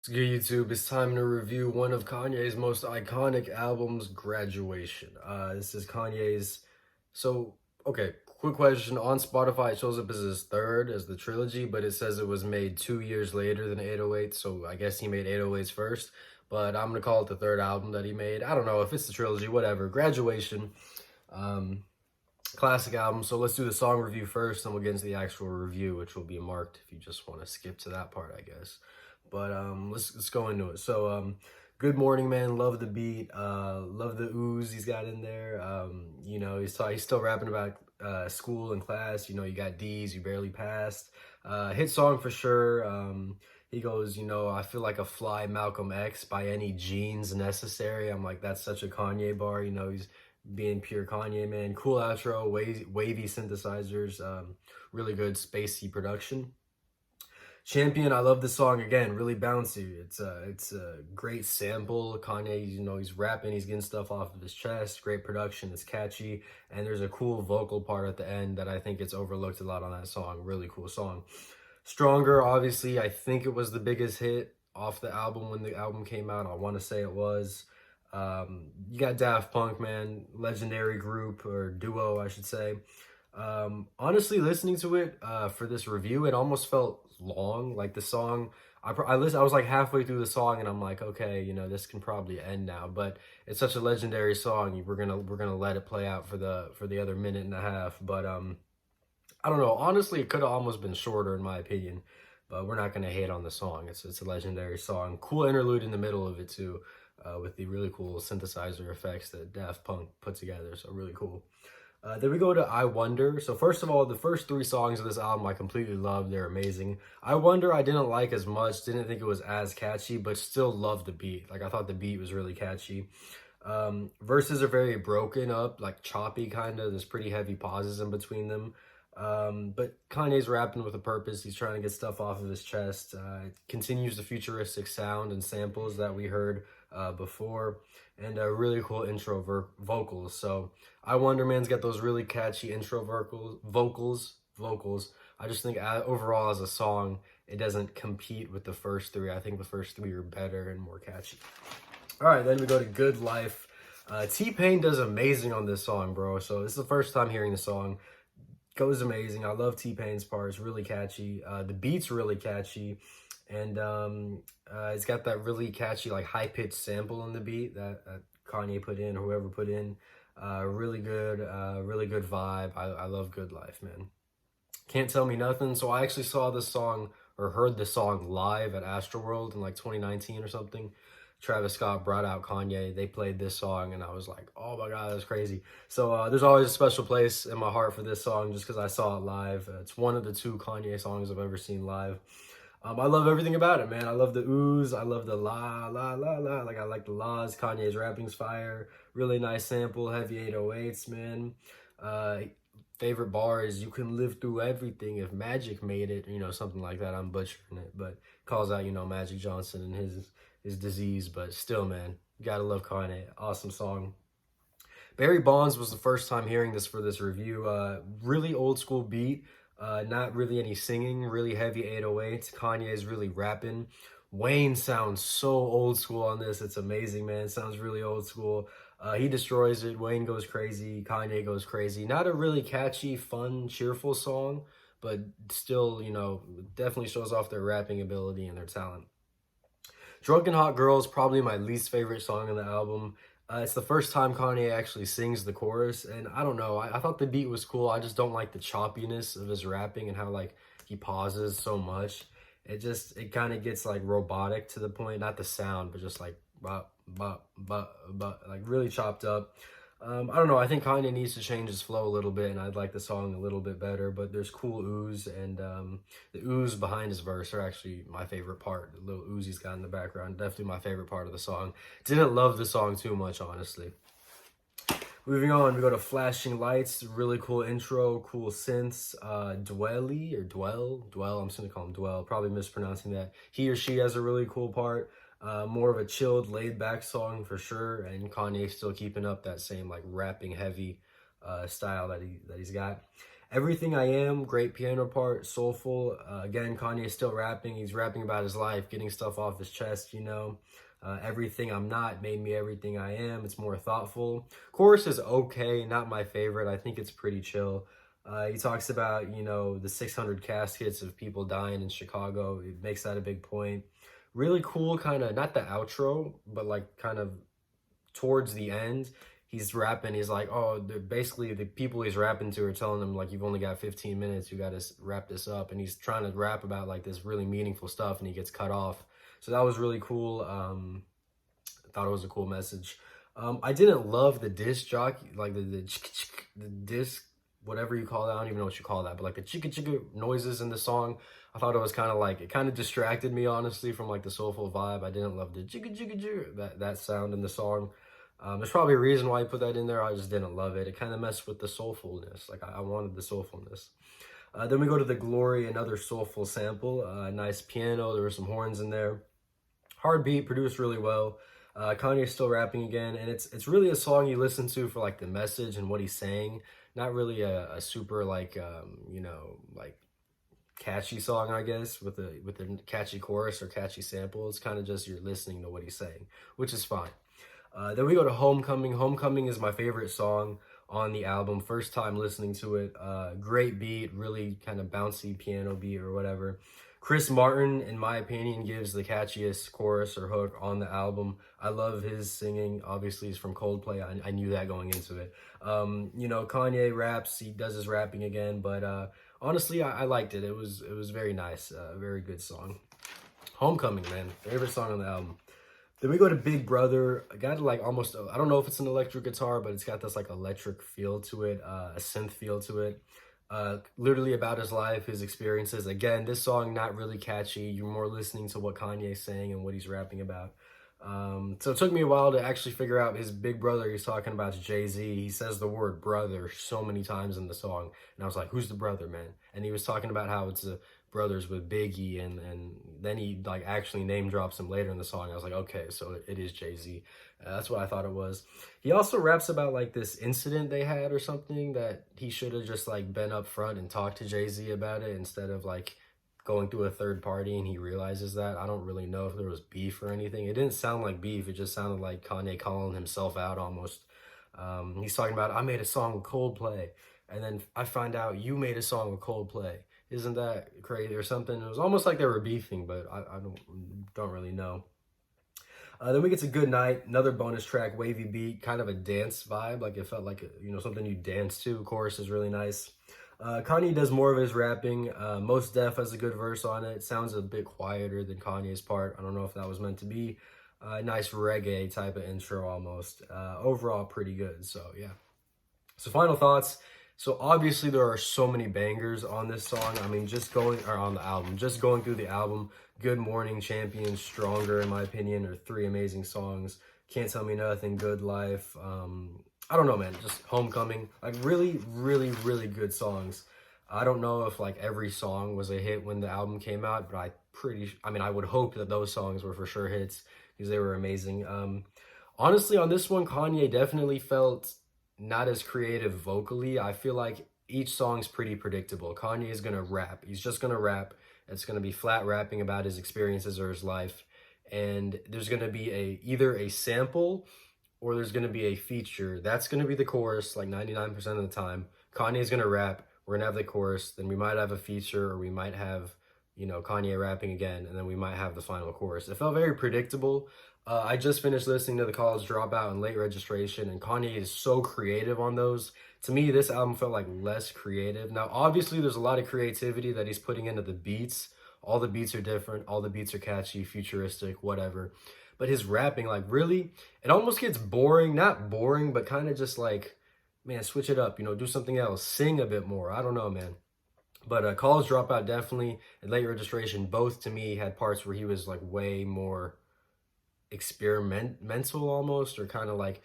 What's good, YouTube? It's time to review one of Kanye's most iconic albums, Graduation. This is Kanye's. Okay, quick question. On Spotify, it shows up as his third, as the trilogy, but it says it was made 2 years later than 808, so I guess he made 808s first. But I'm gonna call it the third album that he made. I don't know if it's the trilogy, whatever. Graduation, um, classic album. So let's do the song review first, and we'll get into the actual review, which will be marked if you just want to skip to that part, I guess. But let's go into it. Good Morning Man, love the beat, love the ooze he's got in there. He's still rapping about school and class. You know, you got D's, you barely passed. Hit song for sure. He goes, I feel like a fly Malcolm X by any genes necessary. I'm like, that's such a Kanye bar. He's being pure Kanye, man. Cool outro, wavy synthesizers, really good spacey production. Champion, I love this song again, really bouncy. It's a great sample. Kanye, he's rapping, he's getting stuff off of his chest. Great production, it's catchy, and there's a cool vocal part at the end that I think gets overlooked a lot on that song. Really cool song. Stronger, obviously, I think it was the biggest hit off the album when the album came out. I want to say it was. You got Daft Punk, man, legendary group or duo, I should say. Honestly, listening to it for this review, it almost felt long. Like the song, I was like halfway through the song, and I'm like, okay, this can probably end now. But it's such a legendary song. We're gonna let it play out for the other minute and a half. But I don't know. Honestly, it could have almost been shorter in my opinion. But we're not gonna hate on the song. It's a legendary song. Cool interlude in the middle of it too, with the really cool synthesizer effects that Daft Punk put together. So really cool. Then we go to I Wonder. So first of all, the first three songs of this album I completely love. They're amazing. I Wonder I didn't like as much, didn't think it was as catchy, but still loved the beat. Like I thought the beat was really catchy. Verses are very broken up, like choppy kind of. There's pretty heavy pauses in between them. But Kanye's rapping with a purpose. He's trying to get stuff off of his chest. It continues the futuristic sound and samples that we heard before, and really cool intro vocals. So I Wonder Man's got those really catchy intro vocals. I just think overall as a song, it doesn't compete with the first three. I think the first three are better and more catchy. All right, then we go to Good Life. T-Pain does amazing on this song, bro. So this is the first time hearing the song. Goes amazing. I love T-Pain's part. It's really catchy. The beat's really catchy. And it's got that really catchy, like high-pitched sample in the beat that Kanye put in, or whoever put in. Really good vibe. I love Good Life, man. Can't Tell Me Nothing. So I actually saw this song or heard this song live at Astroworld in like 2019 or something. Travis Scott brought out Kanye. They played this song, and I was like, oh my God, that's crazy. So there's always a special place in my heart for this song just because I saw it live. It's one of the two Kanye songs I've ever seen live. I love everything about it, man. I love the ooze. I love the la, la, la, la. Like, I like the laws. Kanye's rapping's fire. Really nice sample. Heavy 808s, man. Uh, Favorite bar is, you can live through everything if Magic made it. Something like that. I'm butchering it. But calls out, Magic Johnson and his disease. But still, man, gotta love Kanye. Awesome song. Barry Bonds was the first time hearing this for this review. Really old school beat. Not really any singing, really heavy 808s. Kanye is really rapping. Wayne sounds so old school on this. It's amazing, man. It sounds really old school. He destroys it. Wayne goes crazy. Kanye goes crazy. Not a really catchy, fun, cheerful song, but still, definitely shows off their rapping ability and their talent. Drunken Hot Girl is probably my least favorite song on the album. It's the first time Kanye actually sings the chorus, and I don't know. I thought the beat was cool. I just don't like the choppiness of his rapping and how like he pauses so much. It kind of gets like robotic to the point. Not the sound, but just like like really chopped up. I don't know. I think Kanye needs to change his flow a little bit, and I'd like the song a little bit better. But there's cool ooze, and the ooze behind his verse are actually my favorite part. The little ooze he's got in the background, definitely my favorite part of the song. Didn't love the song too much, honestly. Moving on, we go to Flashing Lights. Really cool intro, cool synths. Dwelly or Dwell. I'm just gonna call him Dwell. Probably mispronouncing that. He or she has a really cool part. More of a chilled, laid-back song for sure, and Kanye still keeping up that same like rapping heavy style that he's got. Everything I Am, great piano part, soulful. Again, Kanye's still rapping. He's rapping about his life, getting stuff off his chest, you know. Everything I'm Not made me everything I am. It's more thoughtful. Chorus is okay, not my favorite. I think it's pretty chill. He talks about, you know, the 600 caskets of people dying in Chicago. It makes that a big point. Really cool, kind of, not the outro, but like kind of towards the end. He's rapping. He's like, oh, basically the people he's rapping to are telling him, like, you've only got 15 minutes. You got to wrap this up. And he's trying to rap about like this really meaningful stuff, and he gets cut off. So that was really cool. I thought it was a cool message. I didn't love the disc jockey, like the disc, whatever you call that. I don't even know what you call that, but like the chicka chicka noises in the song. I thought it was kind of like, it kind of distracted me, honestly, from like the soulful vibe. I didn't love the chicka chicka chicka, that sound in the song. There's probably a reason why I put that in there. I just didn't love it. It kind of messed with the soulfulness. Like I wanted the soulfulness. Then we go to The Glory, another soulful sample. Nice piano. There were some horns in there. Hard beat, produced really well. Kanye's still rapping again, and it's really a song you listen to for like the message and what he's saying. Not really a super like you know, like catchy song, I guess, with a catchy chorus or catchy sample. It's kind of just you're listening to what he's saying, which is fine. Then we go to Homecoming. Homecoming is my favorite song on the album. First time listening to it. Great beat, really kind of bouncy piano beat or whatever. Chris Martin, in my opinion, gives the catchiest chorus or hook on the album. I love his singing. Obviously, he's from Coldplay. I knew that going into it. You know, Kanye raps. He does his rapping again, but honestly, I liked it. It was very nice. Very good song. Homecoming, man. Favorite song on the album. Then we go to Big Brother. I got like almost, I don't know if it's an electric guitar, but it's got this like electric feel to it, a synth feel to it. Literally about his life, his experiences. Again, this song not really catchy. You're more listening to what Kanye's saying and what he's rapping about. So it took me a while to actually figure out his big brother he's talking about is Jay-Z. He says the word brother so many times in the song. And I was like, who's the brother, man? And he was talking about how it's brothers with Biggie, and then he like actually name drops him later in the song. I was like, okay, so it is Jay-Z. That's what I thought it was. He also raps about like this incident they had or something that he should have just like been up front and talked to Jay-Z about it instead of like going through a third party, and he realizes that. I don't really know if there was beef or anything. It didn't sound like beef. It just sounded like Kanye calling himself out almost. He's talking about, I made a song with Coldplay, and then I find out you made a song with Coldplay. Isn't that crazy or something? It was almost like they were beefing, but I don't really know. Then we get to Good Night, another bonus track, wavy beat, kind of a dance vibe. Like it felt like, you know, something you dance to. Chorus is really nice. Kanye does more of his rapping. Most Def has a good verse on it. Sounds a bit quieter than Kanye's part. I don't know if that was meant to be. Nice reggae type of intro almost. Overall, pretty good. So, yeah. So, final thoughts. So, obviously, there are so many bangers on this song. I mean, on the album. Just going through the album, Good Morning, Champion, Stronger, in my opinion, are three amazing songs. Can't Tell Me Nothing, Good Life. I don't know, man. Just Homecoming. Like, really, really, really good songs. I don't know if, like, every song was a hit when the album came out, but I would hope that those songs were for sure hits because they were amazing. Honestly, on this one, Kanye definitely felt not as creative vocally. I feel like each song's pretty predictable. Kanye is going to rap. He's just going to rap. It's going to be flat rapping about his experiences or his life. And there's going to be either a sample or there's going to be a feature. That's going to be the chorus like 99% of the time. Kanye's going to rap. We're going to have the chorus. Then we might have a feature, or we might have, you know, Kanye rapping again. And then we might have the final chorus. It felt very predictable. I just finished listening to The College Dropout and Late Registration, and Kanye is so creative on those. To me, this album felt like less creative. Now, obviously, there's a lot of creativity that he's putting into the beats. All the beats are different. All the beats are catchy, futuristic, whatever. But his rapping, like, really, it almost gets boring. Not boring, but kind of just like, man, switch it up. You know, do something else. Sing a bit more. I don't know, man. But College Dropout definitely, and Late Registration, both to me had parts where he was like way more experimental almost, or kind of like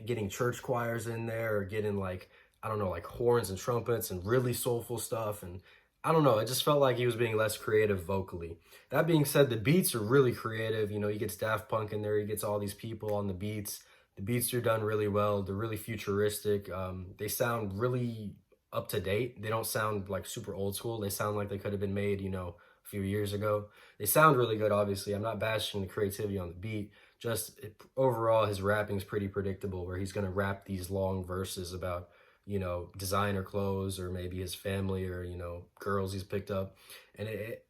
getting church choirs in there, or getting like, I don't know, like horns and trumpets and really soulful stuff. And I don't know, it just felt like he was being less creative vocally. That being said, the beats are really creative. You know, he gets Daft Punk in there, he gets all these people on the beats. The beats are done really well. They're really futuristic. They sound really up to date. They don't sound like super old school. They sound like they could have been made, you know, a few years ago. They sound really good, obviously. I'm not bashing the creativity on the beat. Just overall, his rapping's pretty predictable, where he's gonna rap these long verses about, you know, designer clothes or maybe his family or, you know, girls he's picked up. And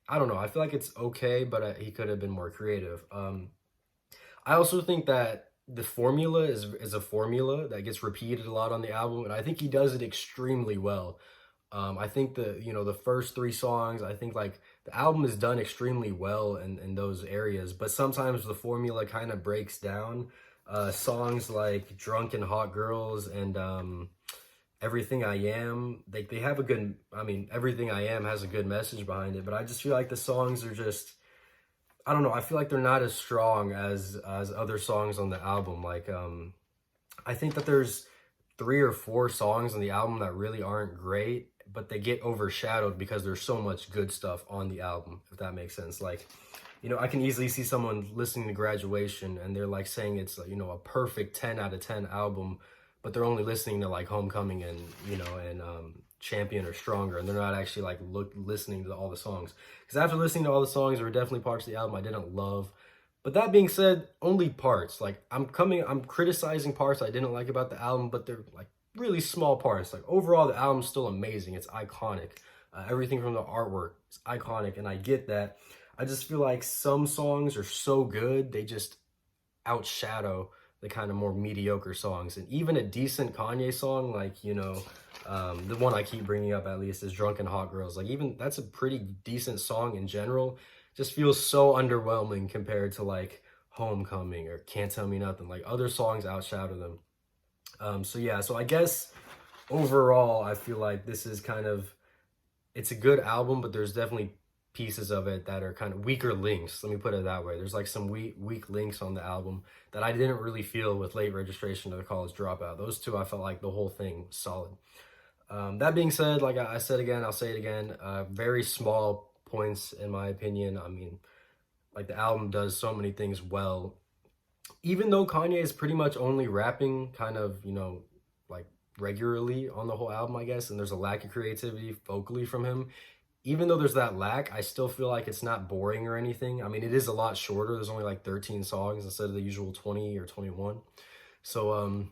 I don't know. I feel like it's okay, but he could have been more creative. I also think that the formula is a formula that gets repeated a lot on the album, and I think he does it extremely well. I think the first three songs, I think like the album is done extremely well in those areas, but sometimes the formula kind of breaks down. Songs like "Drunk and Hot Girls" and "Everything I Am," they have a good. I mean, "Everything I Am" has a good message behind it, but I just feel like the songs are just, I don't know. I feel like they're not as strong as other songs on the album. Like I think that there's three or four songs on the album that really aren't great, but they get overshadowed because there's so much good stuff on the album, if that makes sense. Like, you know, I can easily see someone listening to Graduation and they're like saying it's, you know, a perfect 10 out of 10 album, but they're only listening to like Homecoming and, you know, and Champion or Stronger, and they're not actually like listening to all the songs. Because after listening to all the songs, there were definitely parts of the album I didn't love. But that being said, only parts. Like I'm criticizing parts I didn't like about the album, but they're like really small parts. Like overall, the album's still amazing. It's iconic. Everything from the artwork is iconic, and I get that. I just feel like some songs are so good they just outshadow the kind of more mediocre songs. And even a decent Kanye song, like, you know, the one I keep bringing up at least is "Drunk and Hot Girls." Like even that's a pretty decent song in general. Just feels so underwhelming compared to like "Homecoming" or "Can't Tell Me Nothing." Like other songs outshadow them. So yeah, so I guess overall I feel like this is kind of, it's a good album, but there's definitely pieces of it that are kind of weaker links. Let me put it that way. There's like some weak links on the album that I didn't really feel with Late Registration or The College Dropout. Those two, I felt like the whole thing was solid. That being said, like I said again, I'll say it again. Very small points in my opinion. I mean, like the album does so many things well. Even though Kanye is pretty much only rapping kind of, you know, like regularly on the whole album, I guess, and there's a lack of creativity vocally from him. Even though there's that lack, I still feel like it's not boring or anything. I mean, it is a lot shorter. There's only like 13 songs instead of the usual 20 or 21. So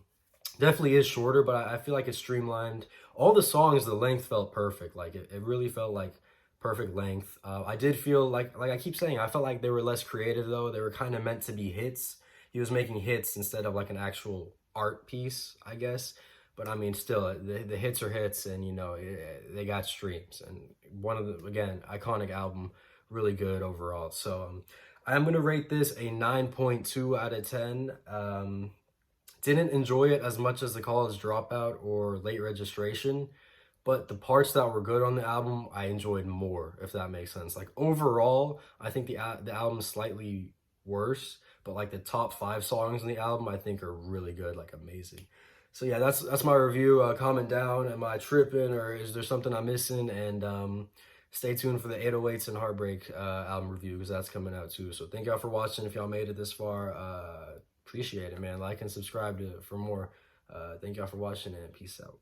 definitely is shorter, but I feel like it's streamlined. All the songs, the length felt perfect. Like it really felt like perfect length. I did feel like I keep saying, I felt like they were less creative though. They were kind of meant to be hits. He was making hits instead of like an actual art piece, I guess. But I mean, still, the hits are hits, and you know they got streams. And one of the, again, iconic album, really good overall. So I'm gonna rate this a 9.2 out of 10. Didn't enjoy it as much as The College Dropout or Late Registration, but the parts that were good on the album I enjoyed more, if that makes sense. Like overall, I think the album's slightly worse, but like the top 5 songs on the album I think are really good, like amazing. So yeah, that's my review. Comment down, am I tripping or is there something I'm missing? And stay tuned for the 808s and Heartbreak album review, because that's coming out too. So thank y'all for watching. If y'all made it this far, appreciate it, man. Like and subscribe for more. Thank y'all for watching, and peace out.